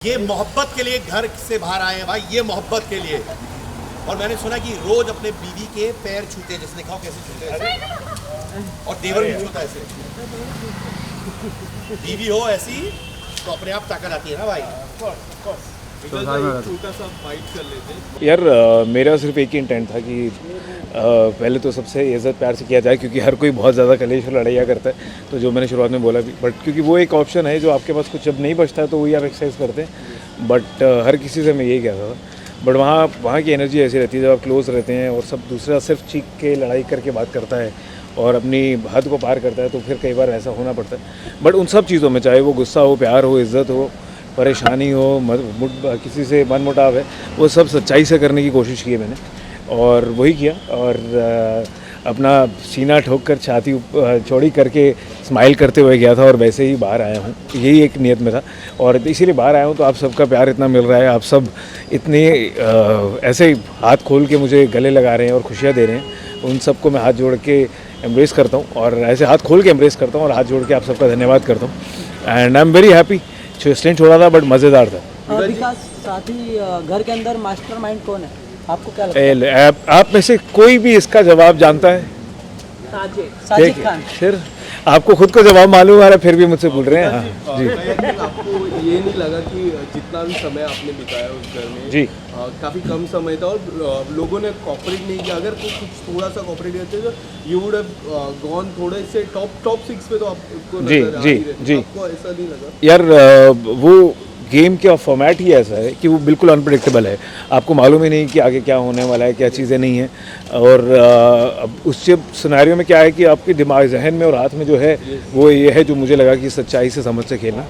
ये मोहब्बत के लिए घर से बाहर आए हैं भाई, ये मोहब्बत के लिए। और मैंने सुना कि रोज अपने बीवी के पैर छूते हैं, जिसने खाओ कैसे छूते हैं ऐसे। और देवर भी छूता है ऐसे। बीवी हो ऐसी तो अपने आप ताकत आती है ना भाई। छोटा सा फाइट कर लेते हैं यार। मेरा सिर्फ एक ही इंटेंट था कि पहले तो सबसे इज़्ज़त प्यार से किया जाए, क्योंकि हर कोई बहुत ज़्यादा कलेश और लड़ाइयाँ करता है। तो जो मैंने शुरुआत में बोला भी, बट क्योंकि वो एक ऑप्शन है जो आपके पास कुछ जब नहीं बचता है तो वही आप एक्सरसाइज करते हैं। बट हर किसी से मैं यही कहता था। बट वहाँ की एनर्जी ऐसी रहती है जब आप क्लोज रहते हैं और सब दूसरा सिर्फ चीख के लड़ाई करके बात करता है और अपनी हद को पार करता है, तो फिर कई बार ऐसा होना पड़ता है। बट उन सब चीज़ों में, चाहे वो गुस्सा हो, प्यार हो, इज़्ज़त हो, परेशानी हो, किसी से मनमुटाव है, वो सब सच्चाई से करने की कोशिश की है मैंने, और वही किया। और अपना सीना ठोक कर छाती चौड़ी करके स्माइल करते हुए गया था, और वैसे ही बाहर आया हूँ। यही एक नियत में था, और इसीलिए बाहर आया हूँ। तो आप सबका प्यार इतना मिल रहा है, आप सब इतने ऐसे हाथ खोल के मुझे गले लगा रहे हैं और खुशियाँ दे रहे हैं, उन सबको मैं हाथ जोड़ के एम्ब्रेस करता हूँ, और ऐसे हाथ खोल के एम्ब्रेस करता हूँ और हाथ जोड़ के आप सबका धन्यवाद करता हूँ। And I am very happy. Stand छोड़ा था बट मज़ेदार था। विकास, साथ ही घर के अंदर मास्टरमाइंड कौन है, आपको क्या लगता है? आप में से कोई भी इसका जवाब जानता है? साजिद खान। फिर आपको खुद को जवाब मालूम आ रहा है, फिर भी मुझसे पूछ रहे हैं। हाँ जी। आपको ये नहीं लगा कि जितना भी समय आपने बिताया उस घर में जी, काफ़ी कम समय था और लोगों ने कॉपरेट नहीं किया? अगर कुछ थोड़ा सा कॉपरेट करते तो यू वुड हैव गॉन थोड़े से टॉप 6 पे, तो आपको जी नजर आ जी ही रहती। जी। आपको ऐसा नहीं लगा? यार, वो गेम का फॉर्मेट ही ऐसा है कि वो बिल्कुल अनप्रेडिक्टेबल है। आपको मालूम ही नहीं कि आगे क्या होने वाला है, क्या चीज़ें नहीं हैं। और अब उस सिनेरियो में क्या है कि आपके दिमाग, जहन में और हाथ में जो है वो ये है, जो मुझे लगा कि सच्चाई से समझ से खेलना,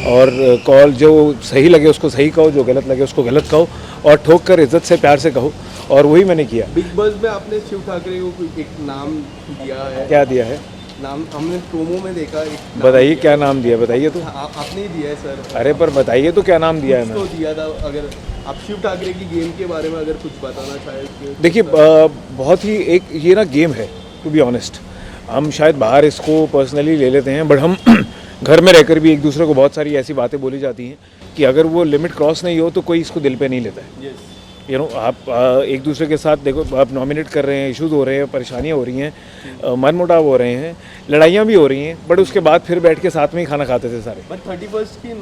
और कॉल जो सही लगे उसको सही कहो, जो गलत लगे उसको गलत कहो, और ठोक कर इज्जत से प्यार से कहो, और वही मैंने किया। बिग बॉस में आपने शिव ठाकरे को एक नाम दिया है। क्या दिया है? नाम हमने प्रोमो में देखा। एक बताइए क्या नाम दिया, बताइए तो। आपने ही दिया है सर। अरे पर बताइए तो क्या नाम दिया है तो मैंने? दिया था। अगर आप शिव ठाकरे की गेम के बारे में अगर कुछ बताना चाहें। देखिए, बहुत ही एक ये ना गेम है, टू बी ऑनेस्ट। हम शायद बाहर इसको पर्सनली ले लेते हैं, बट हम घर में रहकर भी एक दूसरे को बहुत सारी ऐसी बातें बोली जाती हैं कि अगर वो लिमिट क्रॉस नहीं हो तो कोई इसको दिल पे नहीं लेता है। यू नो, आप एक दूसरे के साथ देखो, आप नॉमिनेट कर रहे हैं, इश्यूज़ हो रहे हैं, परेशानियाँ हो रही हैं, मनमुटाव हो रहे हैं, लड़ाइयाँ भी हो रही हैं, बट उसके बाद फिर बैठ के साथ में ही खाना खाते थे सारे। बट 31st की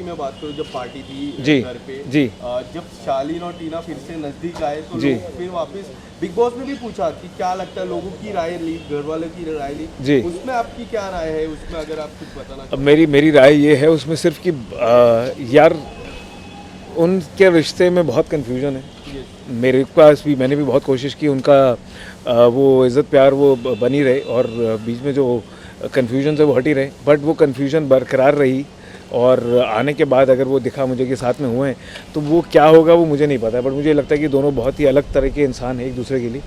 मैं बात करूँ, जब पार्टी थी जी घर पे, जी, जब शालीन और टीना फिर से नजदीक आए तो जी, लोग फिर वापस बिग बॉस में भी पूछा कि क्या लगता है, लोगों की राय ली, घर वालों की राय ली जी। उसमें आपकी क्या राय है? उसमें अगर आप कुछ बताना अब मेरी राय ये है उसमें सिर्फ कि यार, उनके रिश्ते में बहुत कन्फ्यूजन है। मेरे पास भी, मैंने भी बहुत कोशिश की उनका वो इज़्ज़त प्यार वो बनी रहे, और बीच में जो कन्फ्यूजन है वो हटी रहे, बट वो कन्फ्यूजन बरकरार रही। और आने के बाद अगर वो दिखा मुझे कि साथ में हुए हैं, तो वो क्या होगा वो मुझे नहीं पता, बट मुझे लगता है कि दोनों बहुत ही अलग तरह के इंसान हैं एक दूसरे के लिए,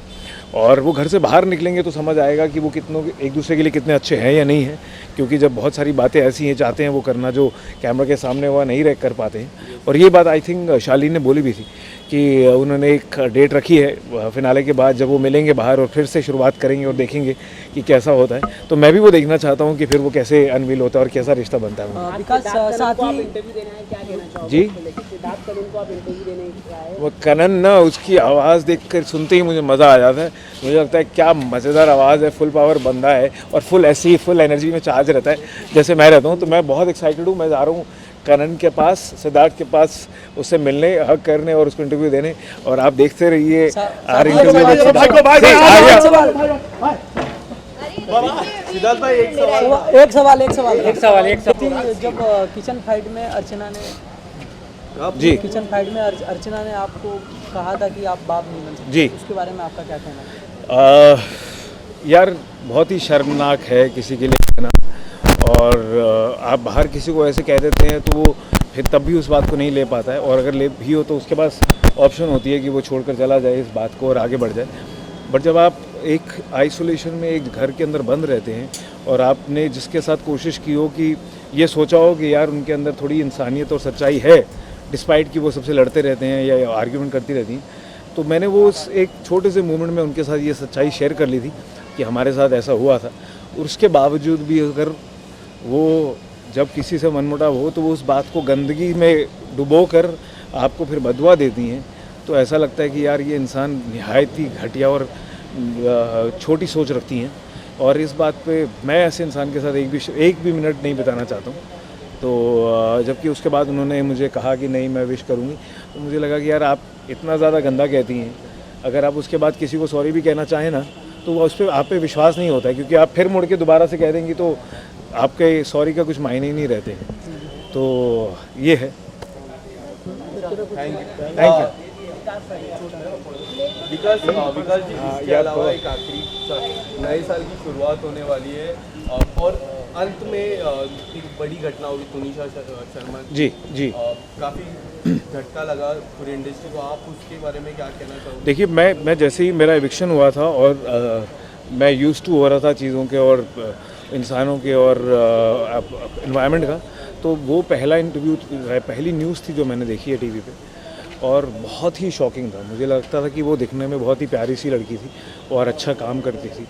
और वो घर से बाहर निकलेंगे तो समझ आएगा कि वो कितनों एक दूसरे के लिए कितने अच्छे हैं या नहीं हैं। क्योंकि जब बहुत सारी बातें ऐसी हैं, चाहते हैं वो करना जो कैमरा के सामने वह नहीं रह कर पाते हैं। और ये बात आई थिंक शालीन ने बोली भी थी कि उन्होंने एक डेट रखी है फिनाले के बाद, जब वो मिलेंगे बाहर और फिर से शुरुआत करेंगे और देखेंगे कि कैसा होता है। तो मैं भी वो देखना चाहता हूँ कि फिर वो कैसे अनवील होता है और कैसा रिश्ता बनता है। विकास, साथ ही जी, वो कनन ना, उसकी आवाज़ देखकर सुनते ही मुझे मज़ा आ जाता है। मुझे लगता है क्या मज़ेदार आवाज़ है, फुल पावर बंदा है, और फुल ऐसी ही फुल एनर्जी में चार्ज रहता है जैसे मैं रहता हूँ। तो मैं बहुत एक्साइटेड हूँ। मैं जा रहा हूँ कनन के पास, सिद्धार्थ के पास, उससे मिलने, हक करने और उसको इंटरव्यू देने। और आप देखते रहिए सिद्धार्थ भाई, एक सवाल। जब किचन फाइट में अर्चना ने आपको कहा था कि आप बाप नहीं बन सकते, जी, उसके बारे में आपका क्या कहना है? यार, बहुत ही शर्मनाक है किसी के लिए कहना, और आप बाहर किसी को ऐसे कह देते हैं तो वो फिर तब भी उस बात को नहीं ले पाता है, और अगर ले भी हो तो उसके पास ऑप्शन होती है कि वो छोड़कर चला जाए इस बात को और आगे बढ़ जाए। बट जब आप एक आइसोलेशन में एक घर के अंदर बंद रहते हैं, और आपने जिसके साथ कोशिश की हो कि ये सोचा हो कि यार उनके अंदर थोड़ी इंसानियत और सच्चाई है, डिस्पाइट कि वो सबसे लड़ते रहते हैं या आर्ग्यूमेंट करती रहती हैं, तो मैंने वो उस एक छोटे से मोमेंट में उनके साथ ये सच्चाई शेयर कर ली थी कि हमारे साथ ऐसा हुआ था। और उसके बावजूद भी अगर वो जब किसी से मनमुटाव हो तो वो उस बात को गंदगी में डुबो कर आपको फिर बदवा देती हैं, तो ऐसा लगता है कि यार ये इंसान निहायत ही घटिया और छोटी सोच रखती हैं। और इस बात पे मैं ऐसे इंसान के साथ एक भी मिनट नहीं बिताना चाहता हूँ। तो जबकि उसके बाद उन्होंने मुझे कहा कि नहीं मैं विश करूँगी, तो मुझे लगा कि यार आप इतना ज़्यादा गंदा कहती हैं, अगर आप उसके बाद किसी को सॉरी भी कहना चाहें ना तो उस पर आप पे विश्वास नहीं होता है, क्योंकि आप फिर मुड़ के दोबारा से कह देंगी तो आपके सॉरी का कुछ मायने ही नहीं रहते। तो ये है। Thank you. विकास जी, इसके अलावा एक आखिरी नए साल की शुरुआत होने वाली है और अंत में एक बड़ी घटना हुई तुनिशा शर्मा जी काफ़ी झटका लगा पूरी इंडस्ट्री को, आप उसके बारे में क्या कहना चाहोगे? देखिए, मैं जैसे ही मेरा एविक्शन हुआ था और मैं यूज्ड टू हो रहा था चीज़ों के और इंसानों के और एनवायरनमेंट का, तो वो पहला इंटरव्यू, पहली न्यूज़ थी जो मैंने देखी है टीवी पे, और बहुत ही शॉकिंग था। मुझे लगता था कि वो दिखने में बहुत ही प्यारी सी लड़की थी और अच्छा काम करती थी,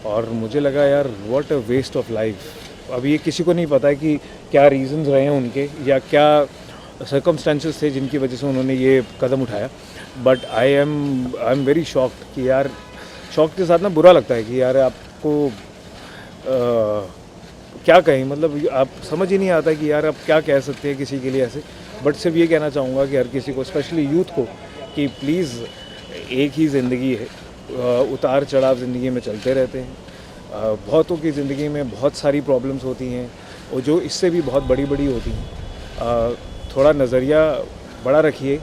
और मुझे लगा यार what a waste of life. अब ये किसी को नहीं पता है कि क्या रीजंस रहे हैं उनके या क्या सर्कमस्टेंसेस थे जिनकी वजह से उन्होंने ये कदम उठाया, but I am very shocked कि यार, शॉक के साथ ना बुरा लगता है कि यार आपको क्या कहें, मतलब आप समझ ही नहीं आता कि यार आप क्या कह सकते हैं किसी के लिए ऐसे। बट सिर्फ ये कहना चाहूँगा कि हर किसी को, स्पेशली यूथ को, कि प्लीज़ एक ही ज़िंदगी है, उतार चढ़ाव ज़िंदगी में चलते रहते हैं, बहुतों की ज़िंदगी में बहुत सारी प्रॉब्लम्स होती हैं और जो इससे भी बहुत बड़ी बड़ी होती हैं। थोड़ा नज़रिया बड़ा रखिए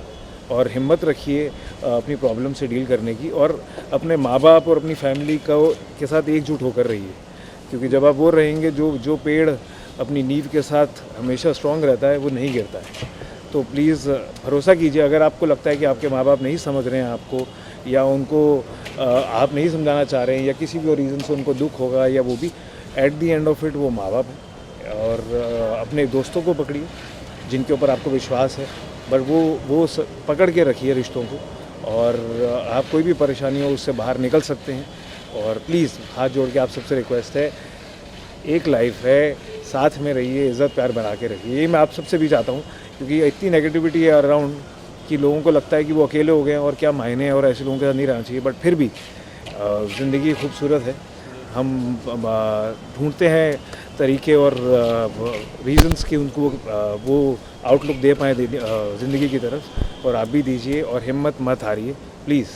और हिम्मत रखिए अपनी प्रॉब्लम से डील करने की, और अपने माँ बाप और अपनी फैमिली के साथ एकजुट होकर रहिए, क्योंकि जब आप वो रहेंगे, जो पेड़ अपनी नींव के साथ हमेशा स्ट्रॉन्ग रहता है वो नहीं गिरता है। तो प्लीज़ भरोसा कीजिए, अगर आपको लगता है कि आपके माँ बाप नहीं समझ रहे हैं आपको, या उनको आप नहीं समझाना चाह रहे हैं, या किसी भी और रीज़न से उनको दुख होगा, या वो भी at the end of it वो माँ बाप है। और अपने दोस्तों को पकड़िए जिनके ऊपर आपको विश्वास है, बट वो पकड़ के रखिए रिश्तों को, और आप कोई भी परेशानी हो उससे बाहर निकल सकते हैं। और प्लीज़ हाथ जोड़ के आप सबसे रिक्वेस्ट है, एक लाइफ है, साथ में रहिए, इज़्ज़त प्यार बना के रखिए। ये मैं आप सबसे भी चाहता हूँ, क्योंकि इतनी नेगेटिविटी है अराउंड कि लोगों को लगता है कि वो अकेले हो गए हैं और क्या मायने हैं और ऐसे लोगों के साथ नहीं रहना चाहिए। बट फिर भी ज़िंदगी खूबसूरत है, हम ढूंढते हैं तरीके और रीज़न्स कि उनको वो आउटलुक दे पाएँ ज़िंदगी की तरफ, और आप भी दीजिए और हिम्मत मत हारिए प्लीज़।